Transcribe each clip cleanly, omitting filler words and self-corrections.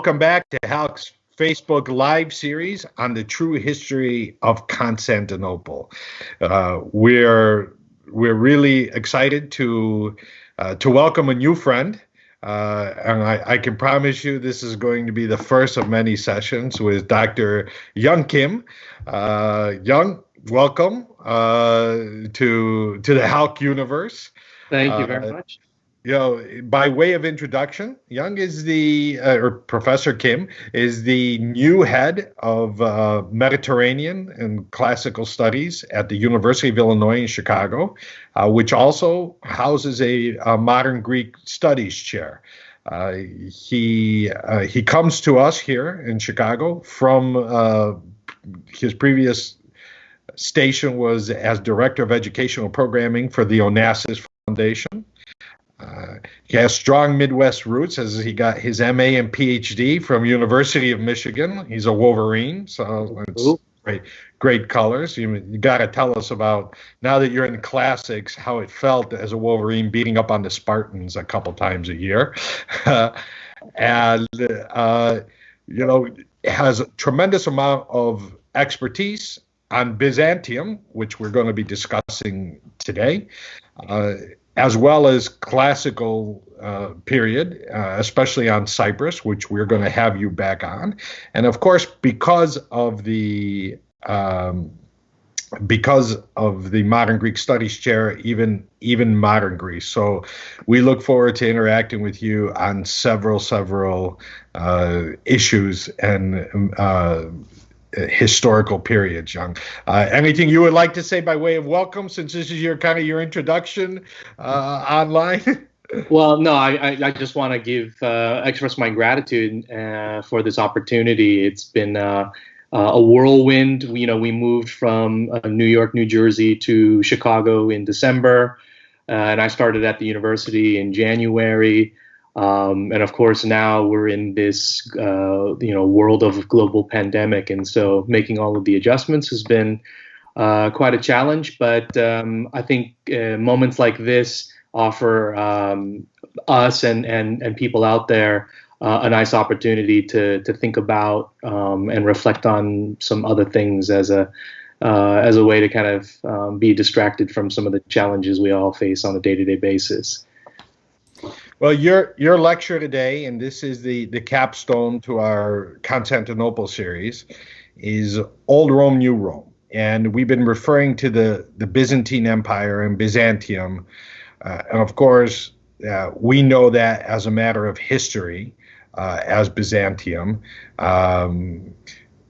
Welcome back to HALC's Facebook Live series on the true history of Constantinople. We're really excited to welcome a new friend, and I can promise you this is going to be the first of many sessions with Dr. Young Kim. Young, welcome to the HALC universe. Thank you very much. By way of introduction, Young is or Professor Kim is the new head of Mediterranean and Classical Studies at the University of Illinois in Chicago, which also houses a Modern Greek Studies chair. He comes to us here in Chicago from his previous station was as Director of Educational Programming for the Onassis Foundation. He has strong Midwest roots as he got his MA and PhD from University of Michigan. He's a Wolverine, so it's great colors. You got to tell us about, now that you're in classics, how it felt as a Wolverine beating up on the Spartans a couple times a year. And, has a tremendous amount of expertise on Byzantium, which we're going to be discussing today. As well as classical period, especially on Cyprus, which we're going to have you back on. And of course, because of the Modern Greek Studies chair, even modern Greece. So we look forward to interacting with you on several issues and historical periods, Young. Anything you would like to say by way of welcome, since this is your introduction online? Well, no, I just want to express my gratitude for this opportunity. It's been a whirlwind. We moved from New York, New Jersey to Chicago in December, and I started at the university in January. And of course, now we're in this, world of global pandemic. And so making all of the adjustments has been quite a challenge. But I think moments like this offer us and people out there a nice opportunity to think about and reflect on some other things as a way to kind of be distracted from some of the challenges we all face on a day-to-day basis. Well, your lecture today, and this is the capstone to our Constantinople series, is Old Rome, New Rome. And we've been referring to the Byzantine Empire and Byzantium. And of course, we know that as a matter of history, as Byzantium.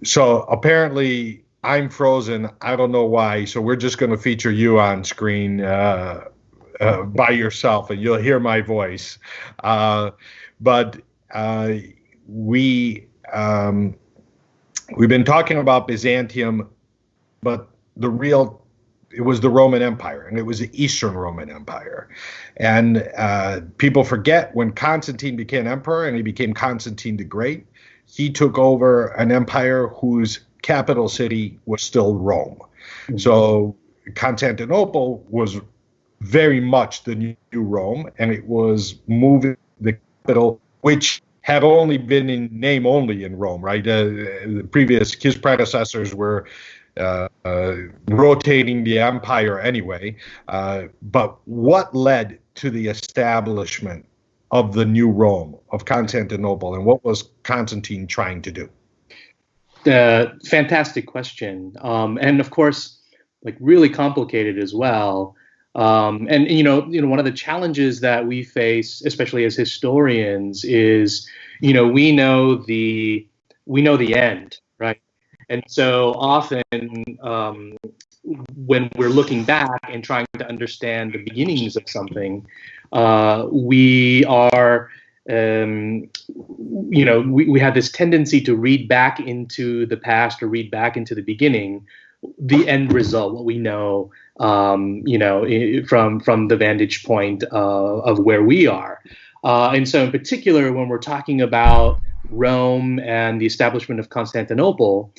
So apparently I'm frozen. I don't know why. So we're just going to feature you on screen by yourself, and you'll hear my voice. But we've been talking about Byzantium, but it was the Roman Empire, and it was the Eastern Roman Empire. And people forget when Constantine became emperor, and he became Constantine the Great, he took over an empire whose capital city was still Rome. Mm-hmm. So Constantinople was very much the new Rome, and it was moving the capital, which had only been in name only in Rome, right? His predecessors were rotating the empire anyway. But what led to the establishment of the new Rome, of Constantinople, and what was Constantine trying to do? Fantastic question. And of course, really complicated as well. And one of the challenges that we face, especially as historians, is we know the end, right? And so often when we're looking back and trying to understand the beginnings of something, we are we have this tendency to read back into the past or read back into the beginning, the end result, what we know, from the vantage point of where we are. And so in particular, when we're talking about Rome and the establishment of Constantinople,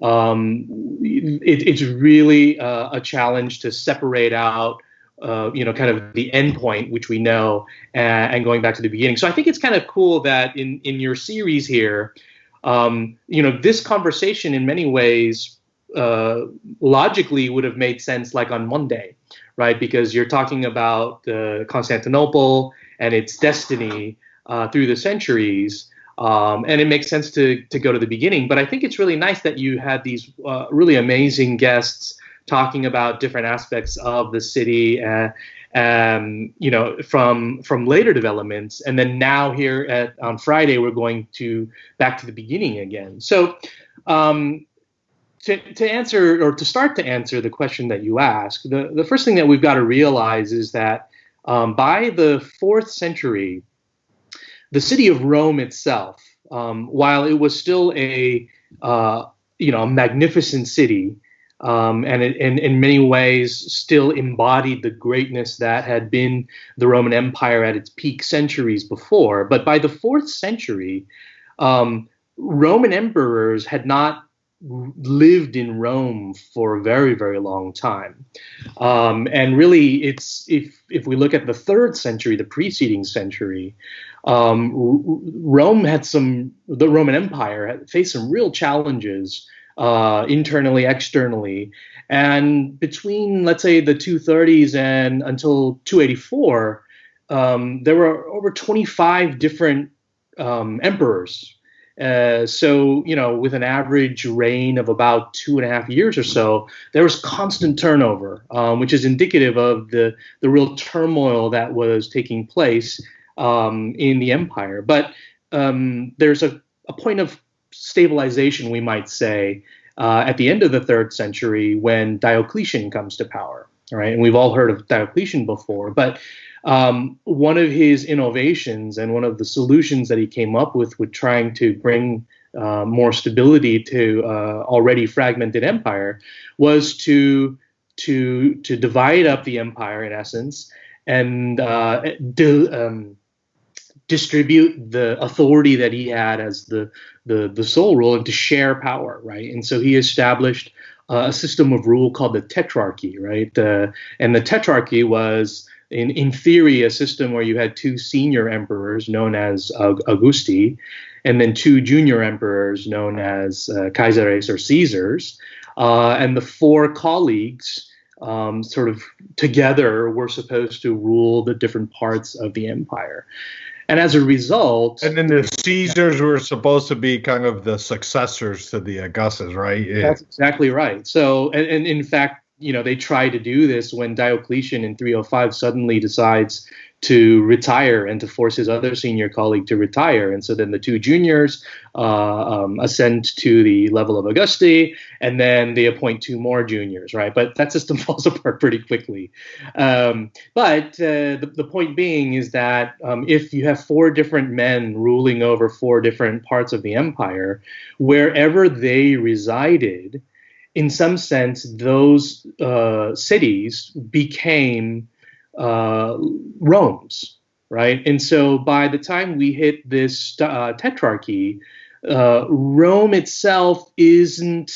it's really a challenge to separate out kind of the end point, which we know, and going back to the beginning. So I think it's kind of cool that in your series here, this conversation in many ways logically would have made sense like on Monday, right? Because you're talking about Constantinople and its destiny through the centuries. And it makes sense to go to the beginning. But I think it's really nice that you had these really amazing guests talking about different aspects of the city, from later developments. And then now here on Friday, we're going back to the beginning again. So to start to answer the question that you asked, the first thing that we've got to realize is that by the 4th century, the city of Rome itself, while it was still a magnificent city, and it, in many ways still embodied the greatness that had been the Roman Empire at its peak centuries before. But by the 4th century, Roman emperors had not lived in Rome for a very, very long time. And really, it's if we look at the 3rd century, the preceding century, the Roman Empire had faced some real challenges internally, externally. And between, let's say, the 230s and until 284, there were over 25 different emperors. So, with an average reign of about 2.5 years or so, there was constant turnover, which is indicative of the real turmoil that was taking place in the empire. But there's a point of stabilization, we might say, at the end of the 3rd century when Diocletian comes to power. Right? And we've all heard of Diocletian before, but one of his innovations and one of the solutions that he came up with trying to bring more stability to already fragmented empire was to divide up the empire, in essence, and distribute the authority that he had as the sole rule, and to share power, right? And so he established a system of rule called the Tetrarchy, right? And the Tetrarchy was, in theory, a system where you had 2 senior emperors known as Augusti, and then 2 junior emperors known as Caesares or Caesars, and the 4 colleagues sort of together were supposed to rule the different parts of the empire. And as a result... And then the Caesars were supposed to be kind of the successors to the Augustus, right? Yeah. That's exactly right. So, and in fact, they try to do this when Diocletian in 305 suddenly decides to retire and to force his other senior colleague to retire. And so then the 2 juniors ascend to the level of Augusti, and then they appoint 2 more juniors, right? But that system falls apart pretty quickly. But the point being is that if you have 4 different men ruling over 4 different parts of the empire, wherever they resided, in some sense, those cities became Rome's, right? And so by the time we hit this Tetrarchy, Rome itself isn't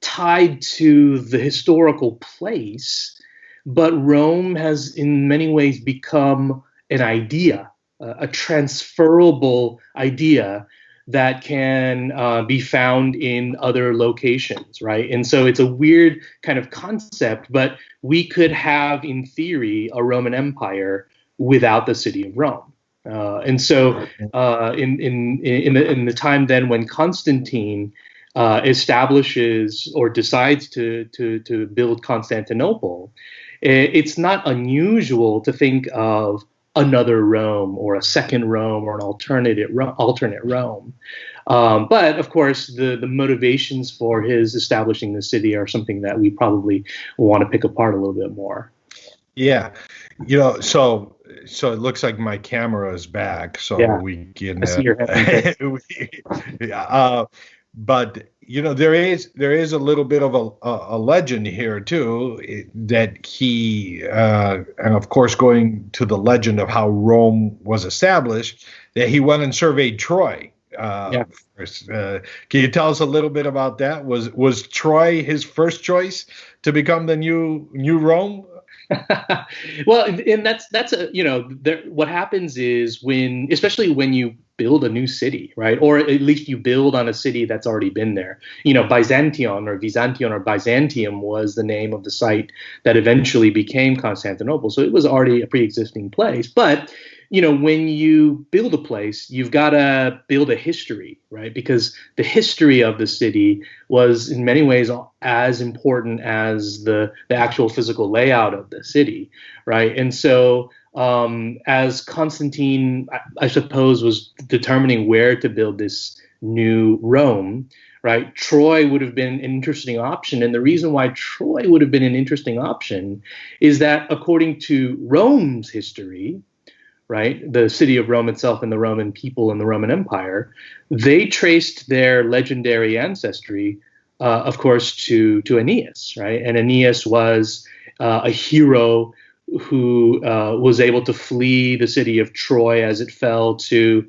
tied to the historical place, but Rome has in many ways become an idea, a transferable idea that can be found in other locations, right? And so it's a weird kind of concept, but we could have, in theory, a Roman Empire without the city of Rome. And so in the time then when Constantine establishes or decides to build Constantinople, it's not unusual to think of another Rome or a second Rome or an alternate Rome. But of course, the motivations for his establishing the city are something that we probably want to pick apart a little bit more. Yeah. So it looks like my camera is back, so yeah. We can. I see your head. But there is a little bit of a legend here too, that he and of course going to the legend of how Rome was established, that he went and surveyed Troy. First. Can you tell us a little bit about that? Was Troy his first choice to become the new Rome? Well, and that's a, what happens is especially when you build a new city, right? Or at least you build on a city that's already been there. Byzantium was the name of the site that eventually became Constantinople. So it was already a pre-existing place. But when you build a place, you've got to build a history, right? Because the history of the city was in many ways as important as the actual physical layout of the city, right? And so as Constantine, I suppose, was determining where to build this new Rome, right, Troy would have been an interesting option. And the reason why Troy would have been an interesting option is that according to Rome's history, right, the city of Rome itself and the Roman people and the Roman Empire, they traced their legendary ancestry, of course, to Aeneas, right? And Aeneas was a hero who was able to flee the city of Troy as it fell to,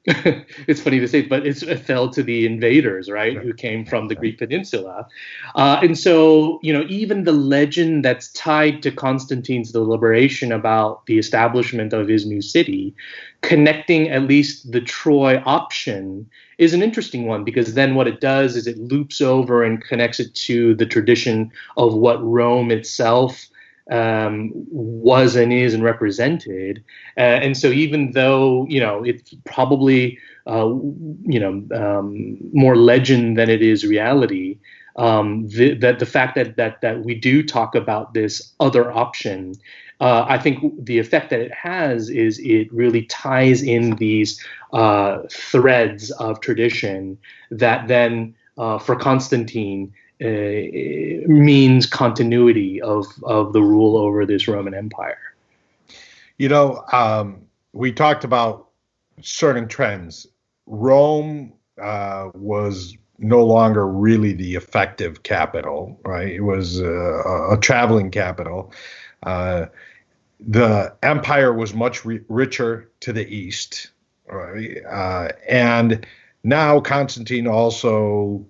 it's funny to say, but it fell to the invaders, right, who came from the Greek peninsula. And so, even the legend that's tied to Constantine's deliberation about the establishment of his new city, connecting at least the Troy option is an interesting one, because then what it does is it loops over and connects it to the tradition of what Rome itself was and is and represented. And so even though, it's probably, more legend than it is reality, the fact that we do talk about this other option, I think the effect that it has is it really ties in these threads of tradition that then, for Constantine, means continuity of the rule over this Roman Empire. We talked about certain trends. Rome was no longer really the effective capital, right? It was a traveling capital. The empire was much richer to the east, right? And now Constantine also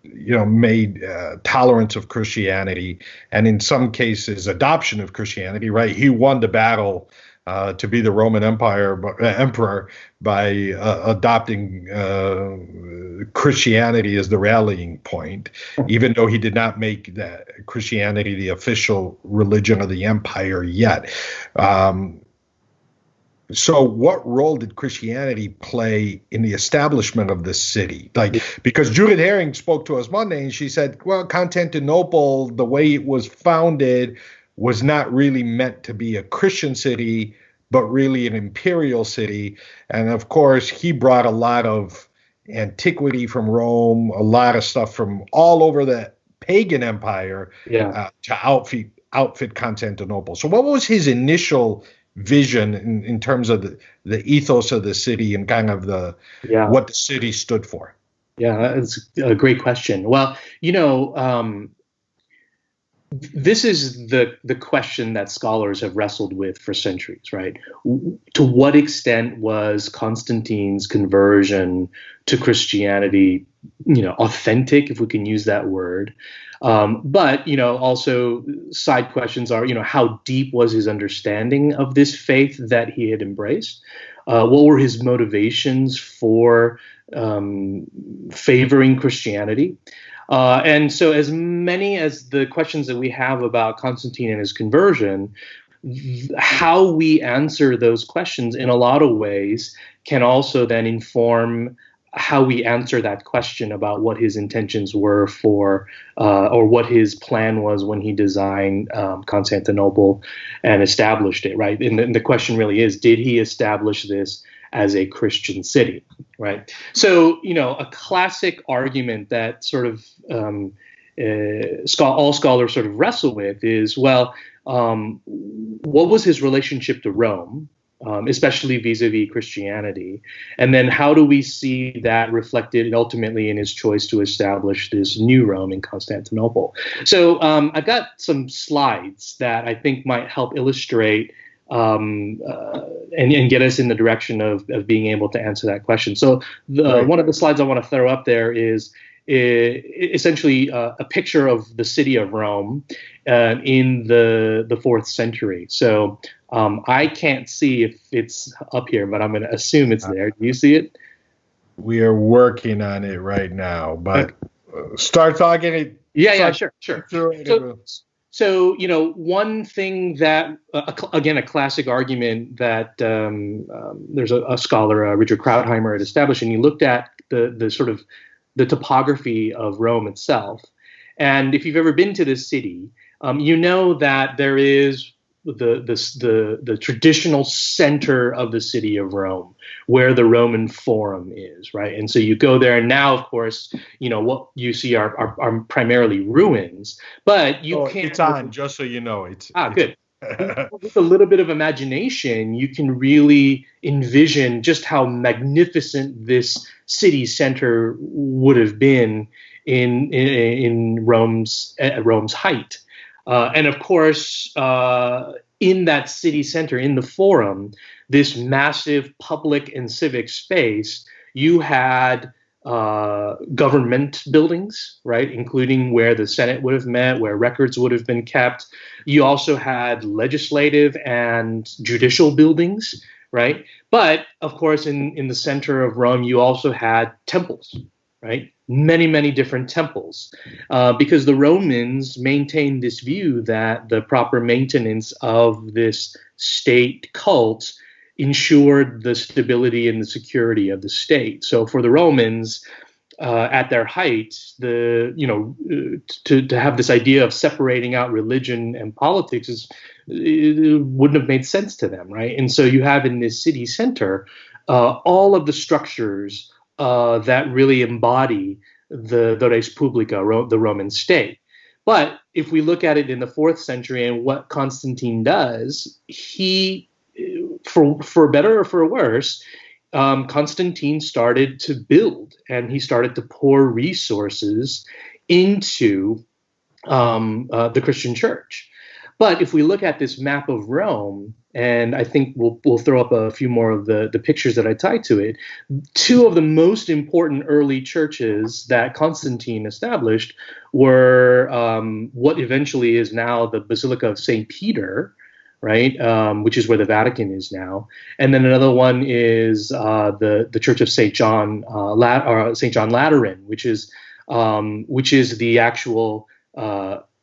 made tolerance of Christianity, and in some cases adoption of Christianity, right? He won the battle to be the Roman emperor by adopting Christianity as the rallying point, even though he did not make Christianity the official religion of the empire yet. So what role did Christianity play in the establishment of this city? Because Judith Herring spoke to us Monday and she said, well, Constantinople, the way it was founded, was not really meant to be a Christian city, but really an imperial city. And of course, he brought a lot of antiquity from Rome, a lot of stuff from all over the pagan empire to outfit Constantinople. So what was his initial vision in terms of the ethos of the city and kind of what the city stood for? Yeah, that's a great question. Well, this is the question that scholars have wrestled with for centuries, right? To what extent was Constantine's conversion to Christianity, authentic, if we can use that word? But, also side questions are, how deep was his understanding of this faith that he had embraced? What were his motivations for favoring Christianity? And so as many as the questions that we have about Constantine and his conversion, how we answer those questions in a lot of ways can also then inform how we answer that question about what his intentions were for, or what his plan was when he designed Constantinople and established it, right? And the question really is, did he establish this as a Christian city, right? So, a classic argument that sort of all scholars sort of wrestle with is, well, what was his relationship to Rome, especially vis-a-vis Christianity? And then how do we see that reflected ultimately in his choice to establish this new Rome in Constantinople? So I've got some slides that I think might help illustrate and get us in the direction of being able to answer that question. So one of the slides I want to throw up there is essentially a picture of the city of Rome in the fourth century. So I can't see if it's up here, but I'm going to assume it's there. Do you see it? We are working on it right now, but start talking it. Yeah, sure. So, one thing that, again, a classic argument that there's a scholar, Richard Krautheimer, had established, and he looked at the sort of the topography of Rome itself. And if you've ever been to this city, you know that there is the traditional center of the city of Rome, where the Roman Forum is, right? And so you go there, and now, of course, what you see are primarily ruins, but you can't. It's on, just so you know. Good. With a little bit of imagination, you can really envision just how magnificent this city center would have been in Rome's height. And of course, in that city center, in the Forum, this massive public and civic space, you had government buildings, right, including where the Senate would have met, where records would have been kept. You also had legislative and judicial buildings, right? But of course, in the center of Rome, you also had temples, right? Many, many different temples, because the Romans maintained this view that the proper maintenance of this state cult ensured the stability and the security of the state. So for the Romans, at their height, to have this idea of separating out religion and politics it wouldn't have made sense to them, right? And so you have in this city center all of the structures that really embody the res publica, the Roman state. But if we look at it in the 4th century and what Constantine does, he, for better or for worse, Constantine started to build, and he started to pour resources into the Christian church. But if we look at this map of Rome, and I think we'll throw up a few more of the pictures that I tie to it, 2 of the most important early churches that Constantine established were what eventually is now the Basilica of St. Peter, right, which is where the Vatican is now, and then another one is the Church of St. John St. John Lateran, which is the actual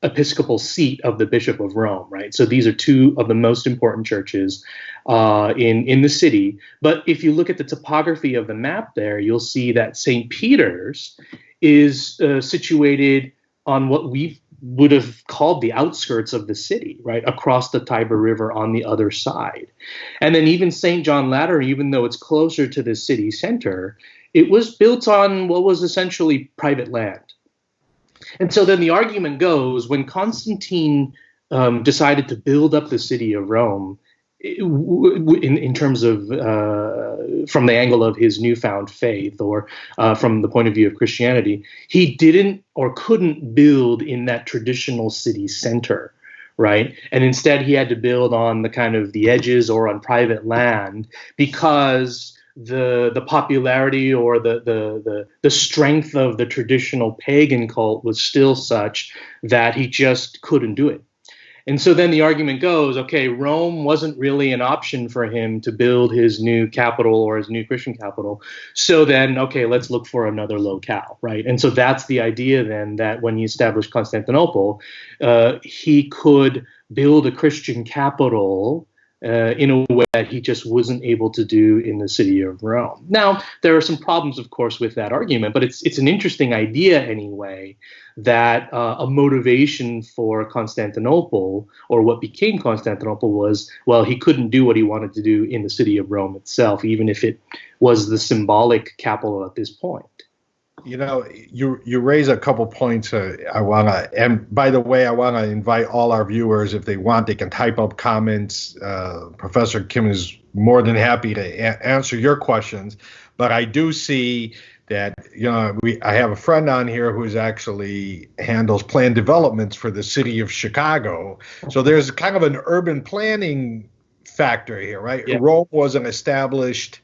episcopal seat of the Bishop of Rome, right? So these are 2 of the most important churches in the city. But if you look at the topography of the map there, you'll see that St. Peter's is situated on what we would have called the outskirts of the city, right, across the Tiber River on the other side. And then even St. John Lateran, even though it's closer to the city center, it was built on what was essentially private land. And so then the argument goes, when Constantine decided to build up the city of Rome, in terms of from the angle of his newfound faith, or from the point of view of Christianity, he didn't or couldn't build in that traditional city center, right? And instead he had to build on the kind of the edges or on private land, because the popularity or the strength of the traditional pagan cult was still such that he just couldn't do it. And so then the argument goes, okay, Rome wasn't really an option for him to build his new capital or his new Christian capital. So then, okay, let's look for another locale, right? And so that's the idea then, that when he established Constantinople, he could build a Christian capital in a way that he just wasn't able to do in the city of Rome. Now, there are some problems, of course, with that argument, but it's an interesting idea anyway, that a motivation for Constantinople, or what became Constantinople, was, well, he couldn't do what he wanted to do in the city of Rome itself, even if it was the symbolic capital at this point. You know, you raise a couple points I want to, and by the way, I want to invite all our viewers, if they want, they can type up comments. Professor Kim is more than happy to answer your questions. But I do see that, I have a friend on here who's actually handles plan developments for the city of Chicago. So there's kind of an urban planning factor here, right? Yeah. Rome was an established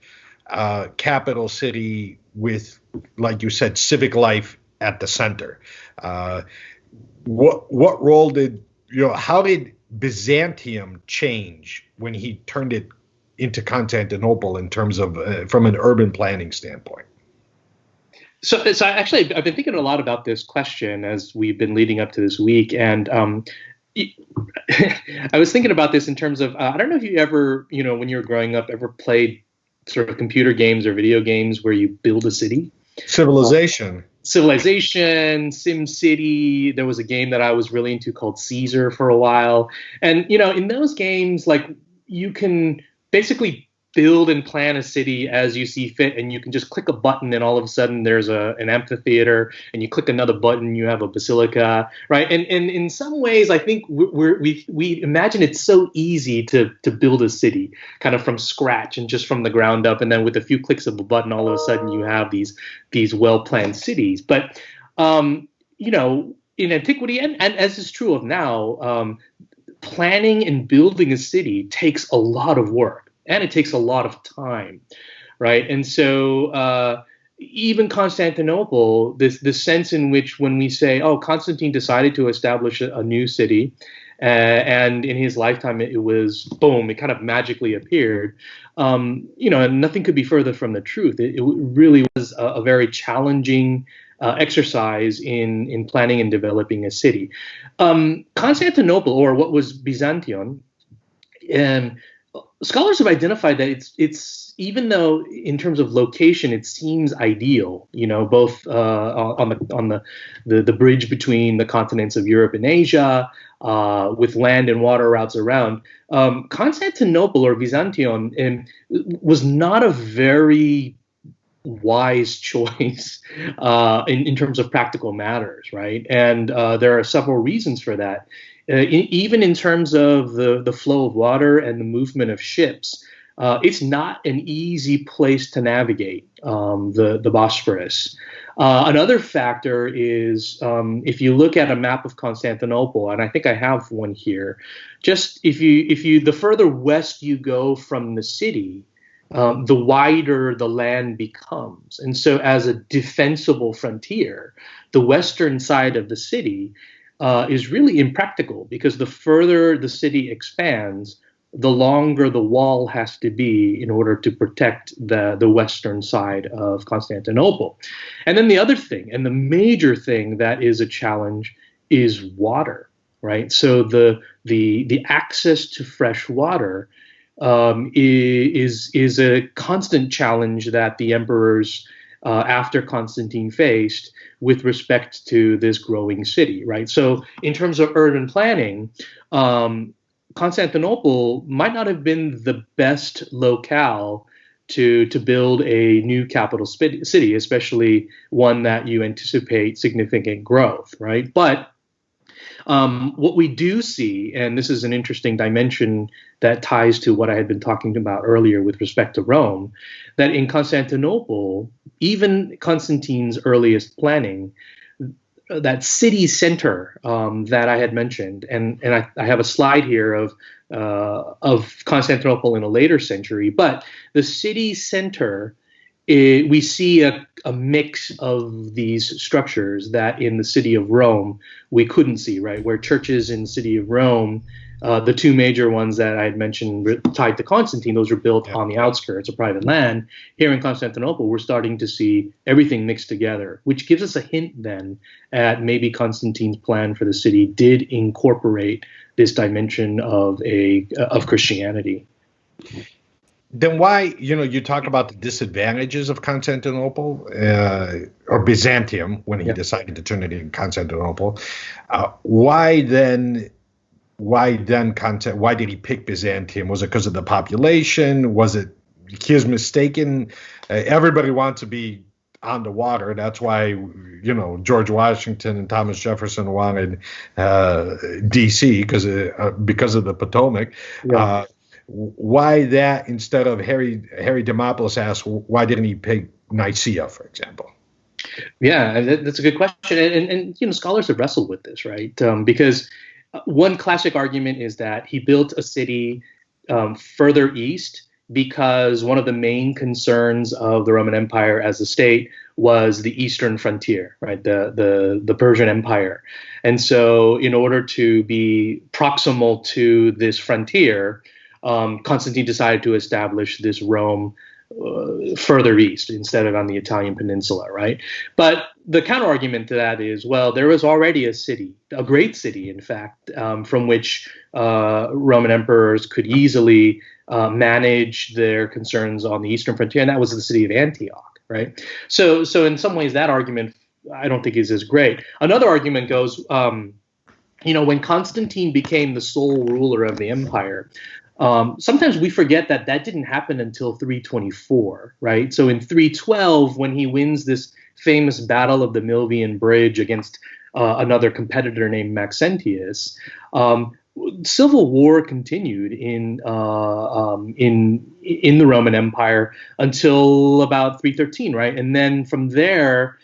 capital city with, like you said, civic life at the center. What role did how did Byzantium change when he turned it into Constantinople in terms of from an urban planning standpoint? So actually, I've been thinking a lot about this question as we've been leading up to this week, and I was thinking about this in terms of I don't know if you ever, when you were growing up, ever played sort of computer games or video games where you build a city. Civilization, Sim City. There was a game that I was really into called Caesar for a while, and in those games, like, you can basically build and plan a city as you see fit, and you can just click a button and all of a sudden there's an amphitheater, and you click another button, you have a basilica, right? And in some ways, I think we imagine it's so easy to build a city kind of from scratch and just from the ground up, and then with a few clicks of a button, all of a sudden you have these well-planned cities. But in antiquity, and as is true of now, planning and building a city takes a lot of work. And it takes a lot of time, right? And so even Constantinople, this sense in which when we say, oh, Constantine decided to establish a new city, and in his lifetime it was, boom, it kind of magically appeared, and nothing could be further from the truth. It really was a very challenging exercise in planning and developing a city. Constantinople, or what was Byzantium, scholars have identified that it's even though in terms of location it seems ideal, both on the bridge between the continents of Europe and Asia, with land and water routes around. Constantinople, or Byzantium, was not a very wise choice in terms of practical matters, right? And there are several reasons for that. Even in terms of the flow of water and the movement of ships, it's not an easy place to navigate, the Bosphorus. Another factor is if you look at a map of Constantinople, and I think I have one here, just if you the further west you go from the city, the wider the land becomes. And so as a defensible frontier, the western side of the city is really impractical, because the further the city expands, the longer the wall has to be in order to protect the western side of Constantinople. And then the other thing, and the major thing that is a challenge, is water, right? So the access to fresh water is a constant challenge that the emperors after Constantine faced with respect to this growing city, right? So in terms of urban planning, Constantinople might not have been the best locale to build a new capital city, especially one that you anticipate significant growth, right? But what we do see, and this is an interesting dimension that ties to what I had been talking about earlier with respect to Rome, that in Constantinople, even Constantine's earliest planning, that city center that I had mentioned, and I have a slide here of Constantinople in a later century, but the city center, we see a mix of these structures that in the city of Rome we couldn't see, right? Where churches in the city of Rome, the two major ones that I had mentioned tied to Constantine, those were built on the outskirts of private land. Here in Constantinople, we're starting to see everything mixed together, which gives us a hint then at maybe Constantine's plan for the city did incorporate this dimension of Christianity. Then why, you talk about the disadvantages of Constantinople or Byzantium when he decided to turn it into Constantinople. Why did he pick Byzantium? Was it because of the population? Was it he was mistaken? Everybody wants to be on the water. That's why, George Washington and Thomas Jefferson wanted D.C. because of the Potomac. Yeah. Why that instead of Harry Demopoulos asked, why didn't he pick Nicaea, for example? Yeah, that's a good question. And scholars have wrestled with this, right? Because one classic argument is that he built a city further east because one of the main concerns of the Roman Empire as a state was the eastern frontier, right? The Persian Empire. And so in order to be proximal to this frontier, Constantine decided to establish this Rome further east instead of on the Italian peninsula, right? But the counterargument to that is, well, there was already a city, a great city, in fact, from which Roman emperors could easily manage their concerns on the eastern frontier, and that was the city of Antioch, right? So in some ways, that argument I don't think is as great. Another argument goes, when Constantine became the sole ruler of the empire, sometimes we forget that didn't happen until 324, right? So in 312, when he wins this famous battle of the Milvian Bridge against another competitor named Maxentius, civil war continued in the Roman Empire until about 313, right? And then from there,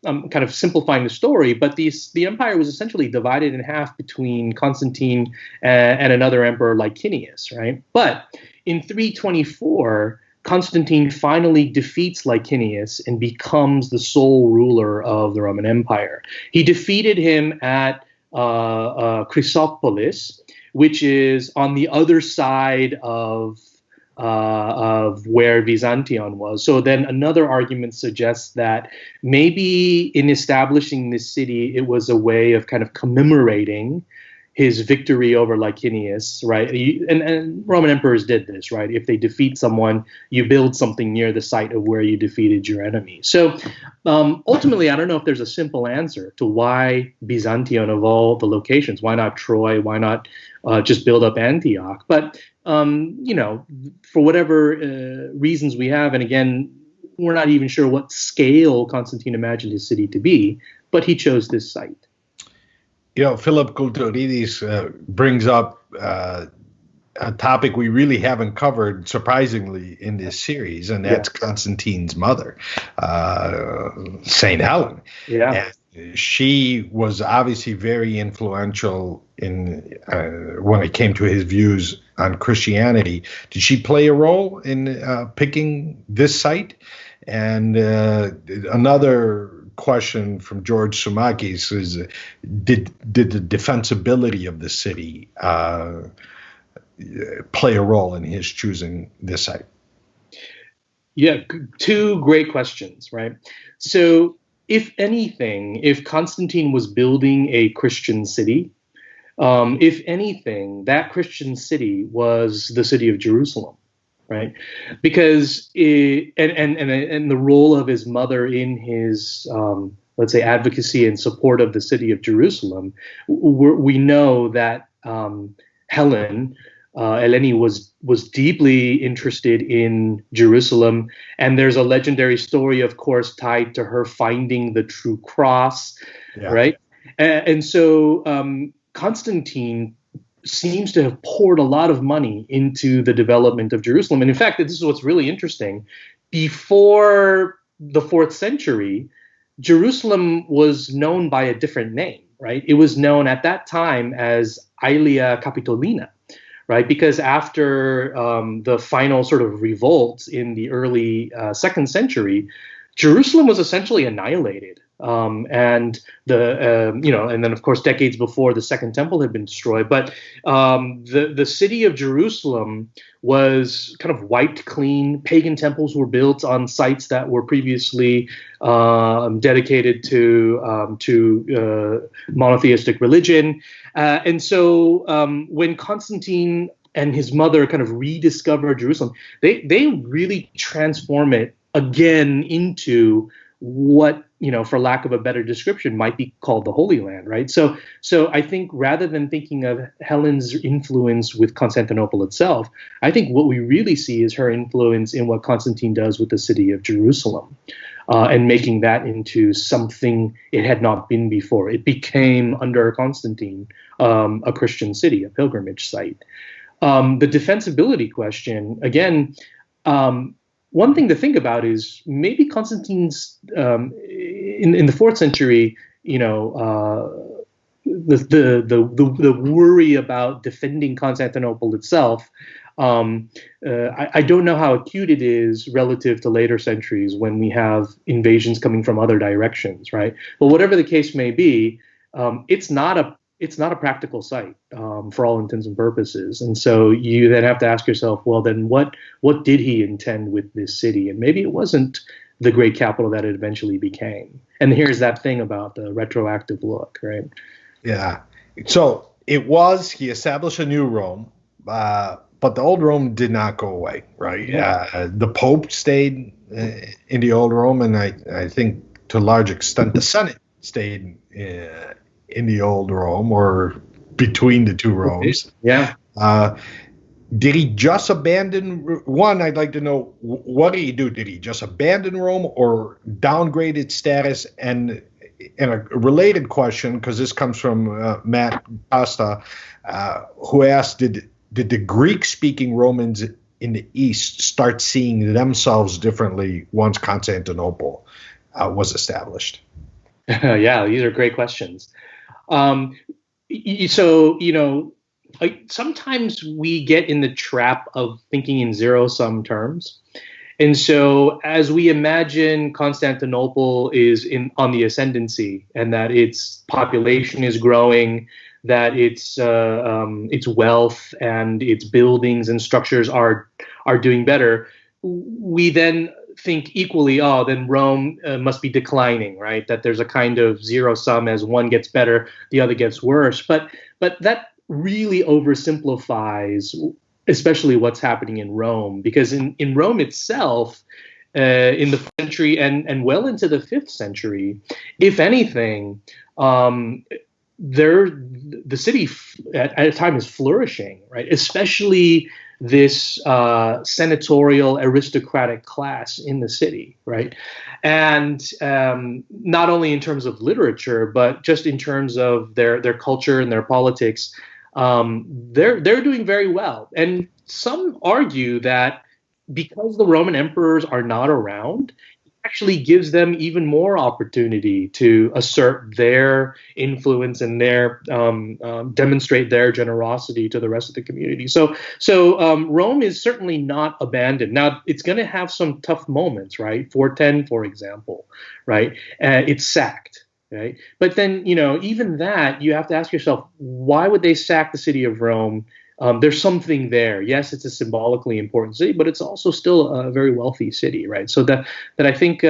I'm kind of simplifying the story, but the empire was essentially divided in half between Constantine and another emperor Licinius, right? But in 324, Constantine finally defeats Licinius and becomes the sole ruler of the Roman Empire. He defeated him at Chrysopolis, which is on the other side of where Byzantium was. So then another argument suggests that maybe in establishing this city, it was a way of kind of commemorating his victory over Licinius, right? And Roman emperors did this, right? If they defeat someone, you build something near the site of where you defeated your enemy. So ultimately, I don't know if there's a simple answer to why Byzantium of all the locations. Why not Troy? Why not just build up Antioch? But for whatever reasons we have, and again, we're not even sure what scale Constantine imagined his city to be, but he chose this site. Philip Kulturidis brings up a topic we really haven't covered, surprisingly, in this series, and that's Constantine's mother, St. Helen. Yeah. And she was obviously very influential in when it came to his views on Christianity. Did she play a role in picking this site? And another question from George Sumakis is, did the defensibility of the city play a role in his choosing this site? Yeah, two great questions, right? So if anything, if Constantine was building a Christian city, if anything, that Christian city was the city of Jerusalem. Right, because and the role of his mother in his let's say advocacy and support of the city of Jerusalem, we know that Eleni was deeply interested in Jerusalem, and there's a legendary story, of course, tied to her finding the true cross, right? And so Constantine seems to have poured a lot of money into the development of Jerusalem. And in fact, this is what's really interesting. Before the 4th century, Jerusalem was known by a different name, right? It was known at that time as Aelia Capitolina, right? Because after the final sort of revolt in the early 2nd century, Jerusalem was essentially annihilated. And then of course decades before, the Second Temple had been destroyed. But the city of Jerusalem was kind of wiped clean. Pagan temples were built on sites that were previously dedicated to monotheistic religion. And so when Constantine and his mother kind of rediscovered Jerusalem, they really transform it again into what, for lack of a better description, might be called the Holy Land, right? So I think rather than thinking of Helen's influence with Constantinople itself, I think what we really see is her influence in what Constantine does with the city of Jerusalem, and making that into something it had not been before. It became, under Constantine, a Christian city, a pilgrimage site. The defensibility question, again, one thing to think about is maybe Constantine's in the 4th century, the worry about defending Constantinople itself I don't know how acute it is relative to later centuries when we have invasions coming from other directions, right? But whatever the case may be, it's not a practical site for all intents and purposes. And so you then have to ask yourself, well, then what did he intend with this city? And maybe it wasn't the great capital that it eventually became. And here's that thing about the retroactive look, right? Yeah. So he established a new Rome, but the old Rome did not go away, right? Yeah. The Pope stayed in the old Rome, and I think to a large extent the Senate stayed in the old Rome, or between the two Romes. Yeah. Did he just abandon one? I'd like to know, what did he do? Did he just abandon Rome or downgrade its status? And a related question, because this comes from Matt Costa, who asked, did the Greek-speaking Romans in the East start seeing themselves differently once Constantinople was established? Yeah, these are great questions. So, sometimes we get in the trap of thinking in zero-sum terms. And so as we imagine Constantinople is on the ascendancy, and that its population is growing, that its wealth and its buildings and structures are doing better, we then think equally, oh, then Rome must be declining, right? That there's a kind of zero sum. As one gets better, the other gets worse. But that really oversimplifies, especially what's happening in Rome, because in Rome itself, in the 4th century and well into the 5th century, if anything, the city at a time is flourishing, right? Especially this senatorial aristocratic class in the city, right? And not only in terms of literature, but just in terms of their culture and their politics, they're doing very well. And some argue that because the Roman emperors are not around, actually gives them even more opportunity to assert their influence and their demonstrate their generosity to the rest of the community. So Rome is certainly not abandoned. Now, it's going to have some tough moments, right? 410, for example, right? It's sacked, right? But then, even that, you have to ask yourself, why would they sack the city of Rome? There's something there. Yes, it's a symbolically important city, but it's also still a very wealthy city, right? So that I think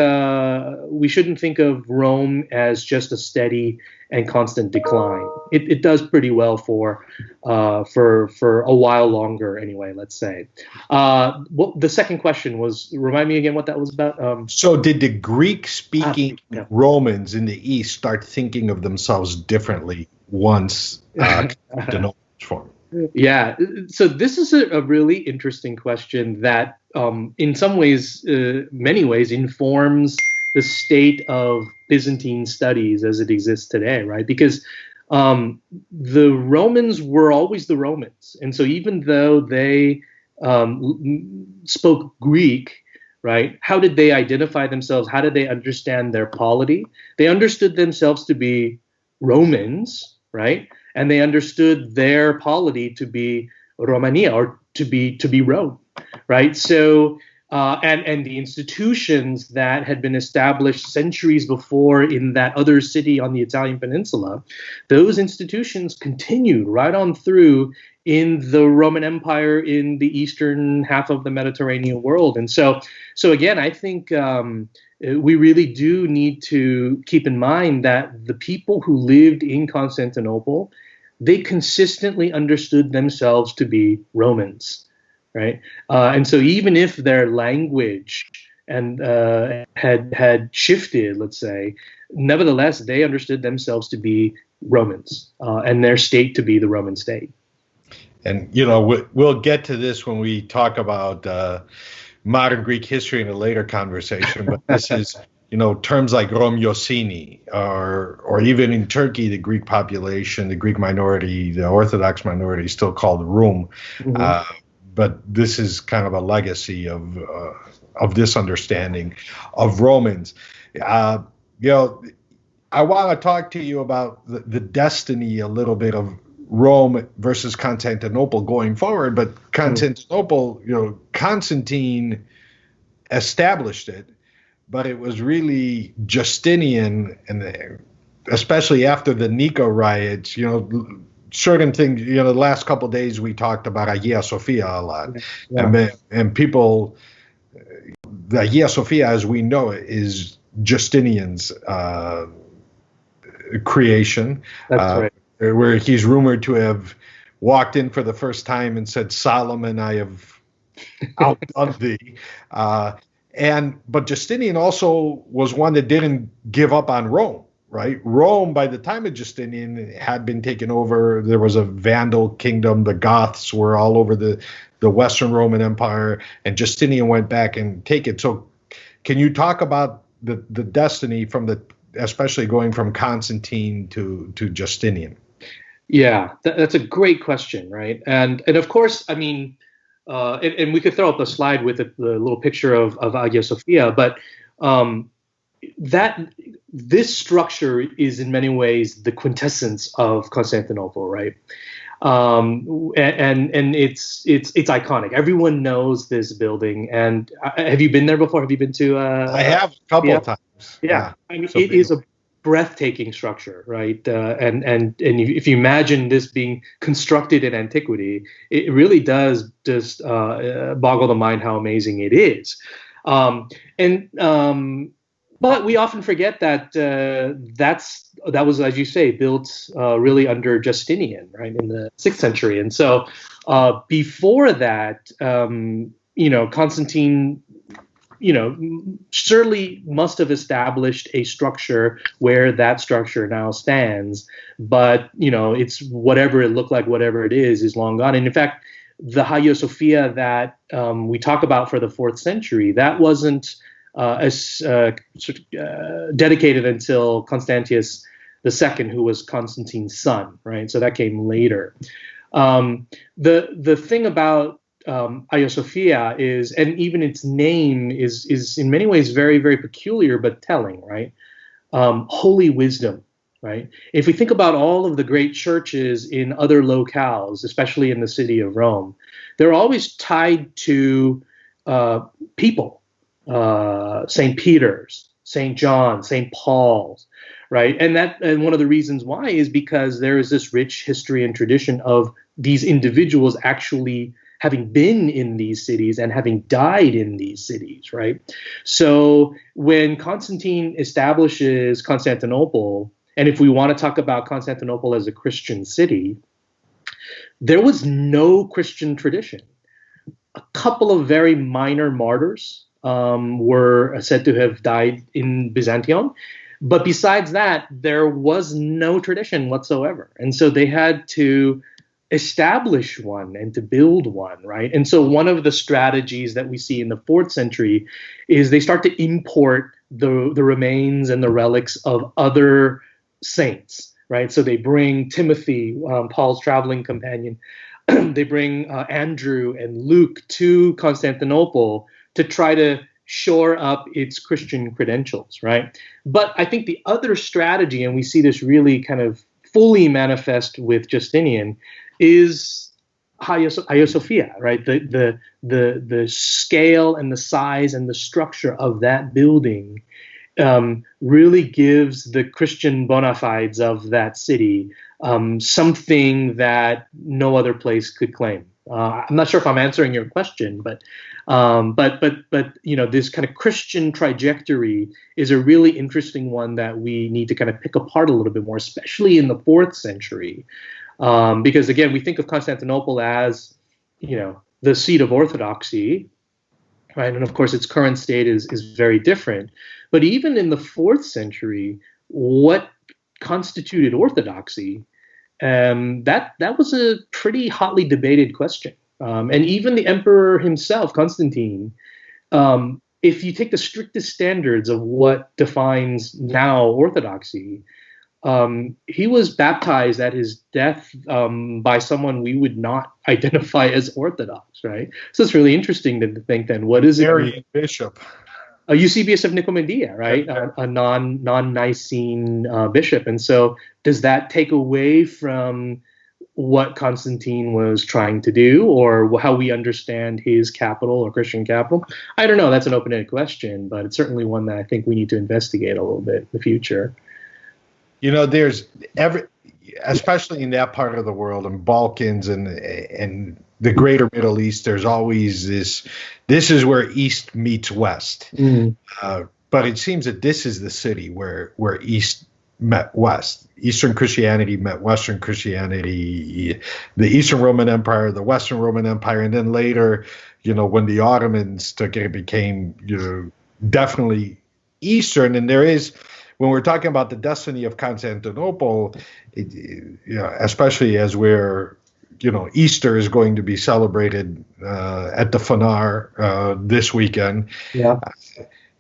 we shouldn't think of Rome as just a steady and constant decline. It does pretty well for a while longer, anyway. Let's say. The second question was, remind me again what that was about. So did the Greek-speaking Romans in the East start thinking of themselves differently once Constantinople was formed? Yeah, so this is a really interesting question that in some ways, many ways, informs the state of Byzantine studies as it exists today, right? Because the Romans were always the Romans. And so even though they spoke Greek, right, how did they identify themselves? How did they understand their polity? They understood themselves to be Romans, right? And they understood their polity to be Romania, or to be Rome, right? So, and the institutions that had been established centuries before in that other city on the Italian peninsula, those institutions continued right on through in the Roman Empire in the eastern half of the Mediterranean world. And so again, I think we really do need to keep in mind that the people who lived in Constantinople, they consistently understood themselves to be Romans, right? And so even if their language and had shifted, let's say, nevertheless they understood themselves to be Romans and their state to be the Roman state. And we'll get to this when we talk about modern Greek history in a later conversation. But this is terms like Rom Yosini, or even in Turkey, the Greek population, the Greek minority, the Orthodox minority is still called Rum. Mm-hmm. But this is kind of a legacy of this understanding of Romans. I want to talk to you about the destiny a little bit of Rome versus Constantinople going forward, but Constantinople, Constantine established it, but it was really Justinian, and especially after the Nico riots, certain things, the last couple of days we talked about Hagia Sophia a lot. Yeah. And people, the Hagia Sophia, as we know it, is Justinian's creation. That's right. Where he's rumored to have walked in for the first time and said, "Solomon, I have outdone thee." But Justinian also was one that didn't give up on Rome, right? Rome, by the time of Justinian, had been taken over. There was a Vandal kingdom. The Goths were all over the Western Roman Empire, and Justinian went back and take it. So can you talk about the destiny especially going from Constantine to Justinian? Yeah, that's a great question, right? And of course, I mean, and we could throw up a slide with the little picture of Hagia Sophia, but this structure is in many ways the quintessence of Constantinople, right? And it's iconic. Everyone knows this building. And have you been there before? Have you been to? I have a couple of times. Yeah, I mean, it is a breathtaking structure, right? And if you imagine this being constructed in antiquity, it really does just boggle the mind how amazing it is. But we often forget that that was, as you say, built really under Justinian, right, in the 6th century. And so before that, Constantine, certainly must have established a structure where that structure now stands. But, it's whatever it looked like, whatever it is long gone. And in fact, the Hagia Sophia that we talk about for the 4th century, that wasn't dedicated until Constantius II, who was Constantine's son, right? So that came later. The thing about Hagia Sophia is, and even its name is in many ways very, very peculiar but telling, right? Holy wisdom, right? If we think about all of the great churches in other locales, especially in the city of Rome, they're always tied to people. St. Peter's, St. John, St. Paul's, right? And one of the reasons why is because there is this rich history and tradition of these individuals actually having been in these cities and having died in these cities, right? So when Constantine establishes Constantinople, and if we want to talk about Constantinople as a Christian city, there was no Christian tradition. A couple of very minor martyrs were said to have died in Byzantium. But besides that, there was no tradition whatsoever. And so they had to establish one and to build one, right? And so one of the strategies that we see in the 4th century is they start to import the remains and the relics of other saints, right? So they bring Timothy, Paul's traveling companion. They bring Andrew and Luke to Constantinople to try to shore up its Christian credentials, right? But I think the other strategy, and we see this really kind of fully manifest with Justinian, is Hagia Sophia, right? The scale and the size and the structure of that building really gives the Christian bona fides of that city something that no other place could claim. I'm not sure if I'm answering your question, but this kind of Christian trajectory is a really interesting one that we need to kind of pick apart a little bit more, especially in the 4th century, because again, we think of Constantinople as, the seat of orthodoxy, right? And of course, its current state is very different. But even in the 4th century, what constituted orthodoxy? That was a pretty hotly debated question. And even the emperor himself, Constantine, if you take the strictest standards of what defines now orthodoxy, he was baptized at his death by someone we would not identify as Orthodox, right? So it's really interesting to think then, what is Arian bishop? A Eusebius of Nicomedia, right? A non-Nicene bishop. And so does that take away from what Constantine was trying to do, or how we understand his capital or Christian capital? I don't know. That's an open-ended question, but it's certainly one that I think we need to investigate a little bit in the future. There's especially in that part of the world, and Balkans and the greater Middle East, there's always this is where East meets West. But it seems that this is the city where East met West. Eastern Christianity met Western Christianity, the Eastern Roman Empire, the Western Roman Empire, and then later, when the Ottomans took it, it became, definitely Eastern. And there is, when we're talking about the destiny of Constantinople, especially as Easter is going to be celebrated at the Fanar this weekend. Yeah.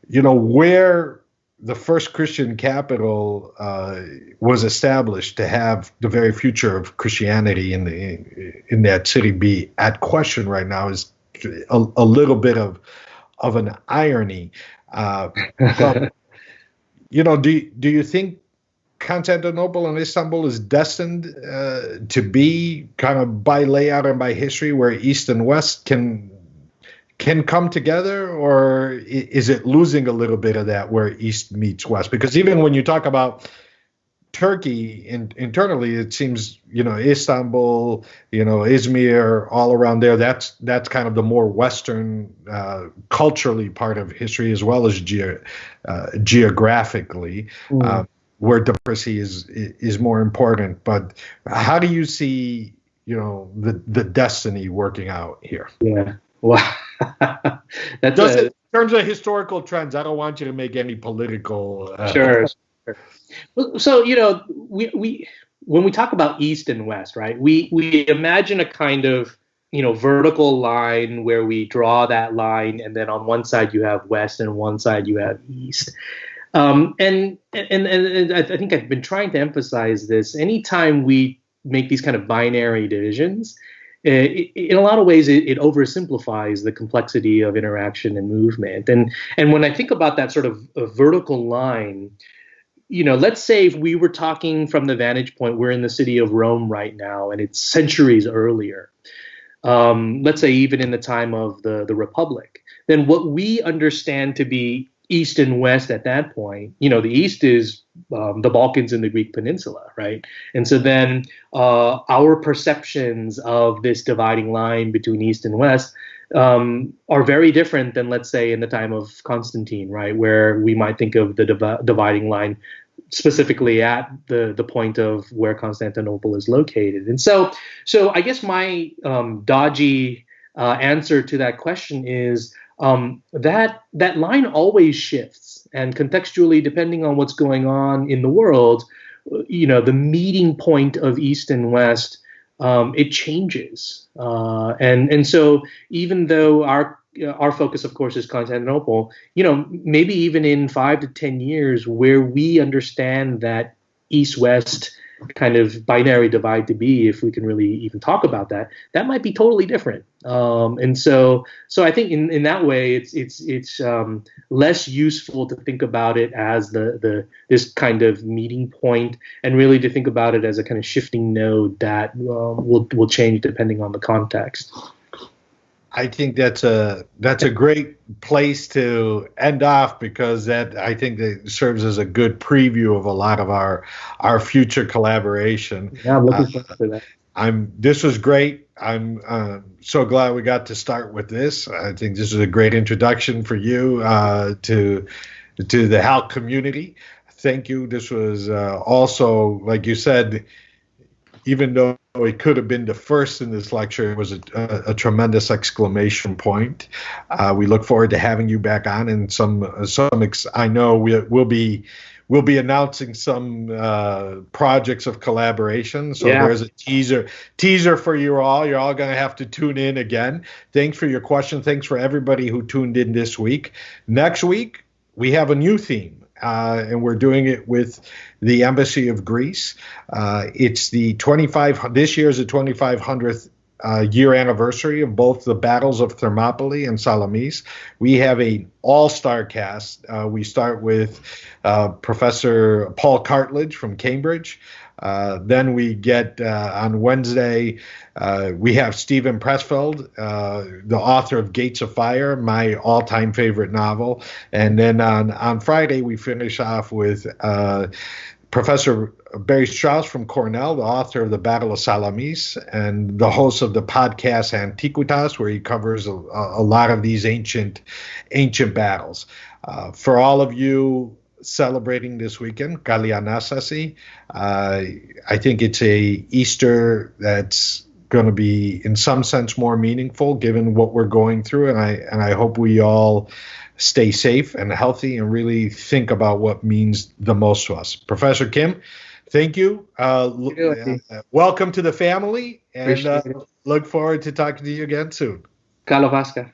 Where the first Christian capital was established to have the very future of Christianity in that city be at question right now is a little bit of an irony. But, do you think Constantinople and Istanbul is destined to be kind of by layout and by history where East and West can come together, or is it losing a little bit of that where East meets West? Because even when you talk about Turkey internally, it seems, Istanbul, Izmir, all around there, that's kind of the more Western culturally part of history, as well as geographically, where democracy is more important. But how do you see, the destiny working out here? Yeah. Wow. In terms of historical trends, I don't want you to make any political. Sure. So, we when we talk about East and West, right, we imagine a kind of, vertical line where we draw that line, and then on one side you have West and one side you have East. And I think I've been trying to emphasize this. Anytime we make these kind of binary divisions, in a lot of ways, it oversimplifies the complexity of interaction and movement. And when I think about that sort of a vertical line, let's say if we were talking from the vantage point, we're in the city of Rome right now, and it's centuries earlier. Let's say even in the time of the Republic, then what we understand to be East and West at that point, the East is the Balkans and the Greek peninsula, right? And so then our perceptions of this dividing line between East and West are very different than, let's say, in the time of Constantine, right, where we might think of the dividing line specifically at the point of where Constantinople is located. And so I guess my dodgy answer to that question is that line always shifts, and contextually, depending on what's going on in the world, the meeting point of East and West, it changes. And so even though our focus, of course, is Constantinople, maybe even in 5 to 10 years, where we understand that East-West kind of binary divide to be, if we can really even talk about that, that might be totally different. And so I think in that way, it's less useful to think about it as this kind of meeting point, and really to think about it as a kind of shifting node that will change depending on the context. I think that's a great place to end off, because that, I think, that serves as a good preview of a lot of our future collaboration. Yeah, I'm looking forward to that. This was great. I'm so glad we got to start with this. I think this is a great introduction for you to the HALC community. Thank you. This was also, like you said, even though it could have been the first in this lecture, it was a tremendous exclamation point. We look forward to having you back on, and I know we'll be announcing some projects of collaboration. So yeah. There's a teaser for you all. You're all going to have to tune in again. Thanks for your question. Thanks for everybody who tuned in this week. Next week, we have a new theme. And we're doing it with the Embassy of Greece. It's this year's the 2500th year anniversary of both the battles of Thermopylae and Salamis. We have an all-star cast. We start with Professor Paul Cartledge from Cambridge. Then we get on Wednesday, we have Stephen Pressfield, the author of Gates of Fire, my all-time favorite novel. And then on Friday, we finish off with Professor Barry Strauss from Cornell, the author of The Battle of Salamis, and the host of the podcast Antiquitas, where he covers a lot of these ancient battles. For all of you celebrating this weekend, Kali Anastasi, I think it's a Easter that's going to be, in some sense, more meaningful given what we're going through, and I hope we all stay safe and healthy and really think about what means the most to us. Professor Kim, thank you. Welcome to the family, and look forward to talking to you again soon. Carlo Vasca.